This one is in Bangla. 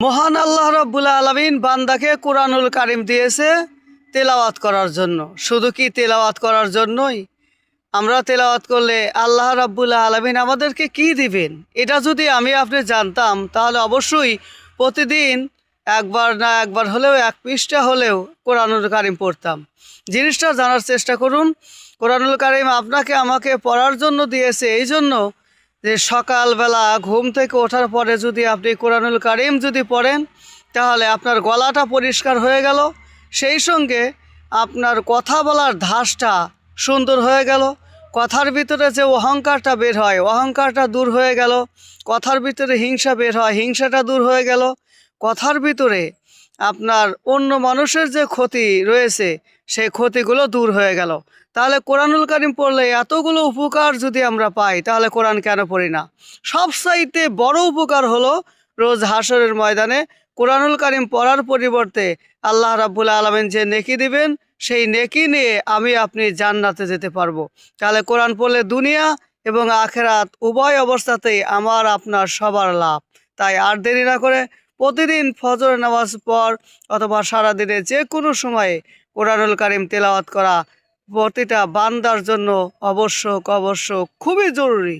মহান আল্লাহ রাব্বুল আলামিন বান্দাকে কোরআনুল কারীম দিয়েছে তেলাওয়াত করার জন্য। শুধু কি তেলাওয়াত করার জন্যই? আমরা তেলাওয়াত করলে আল্লাহ রাব্বুল আলামিন আমাদেরকে কি দিবেন, এটা যদি আমি আপনি জানতাম তাহলে অবশ্যই প্রতিদিন একবার না একবার হলেও এক পৃষ্ঠা হলেও কোরআনুল কারীম পড়তাম। জিনিসটা জানার চেষ্টা করুন। কোরআনুল কারীম আপনাকে আমাকে পড়ার জন্য দিয়েছে এই জন্য যে সকালবেলা ঘুম থেকে ওঠার পরে যদি আপনি কোরআনুল কারীম যদি পড়েন তাহলে আপনার গলাটা পরিষ্কার হয়ে গেল, সেই সঙ্গে আপনার কথা বলার ধাঁচটা সুন্দর হয়ে গেল, কথার ভিতরে যে অহংকারটা বের হয় অহংকারটা দূর হয়ে গেল, কথার ভিতরে হিংসা বের হয় হিংসাটা দূর হয়ে গেল, কথার ভিতরে আপনার অন্য মানুষের যে ক্ষতি রয়েছে সেই ক্ষতিগুলো দূর হয়ে গেল। তাহলে কোরআনুল কারীম পড়লে এতগুলো উপকার যদি আমরা পাই তাহলে কোরআন কেন পড়ি না? সবচাইতে বড় উপকার হলো রোজ হাসরের ময়দানে কোরআনুল কারীম পড়ার পরিবর্তে আল্লাহ রাব্বুল আলামিন যে নেকি দিবেন সেই নেকি নিয়ে আমি আপনি জান্নাতে যেতে পারবো। তাহলে কোরআন পড়লে দুনিয়া এবং আখেরাত উভয় অবস্থাতেই আমার আপনার সবার লাভ। তাই আর দেরি না করে প্রতিদিন ফজর নামাজ পর অথবা সারাদিনে যে কোনো সময়ে কোরআনুল কারীম তেলাওয়াত করা প্রতিটা বান্দার জন্য অবশ্য খুবই জরুরি।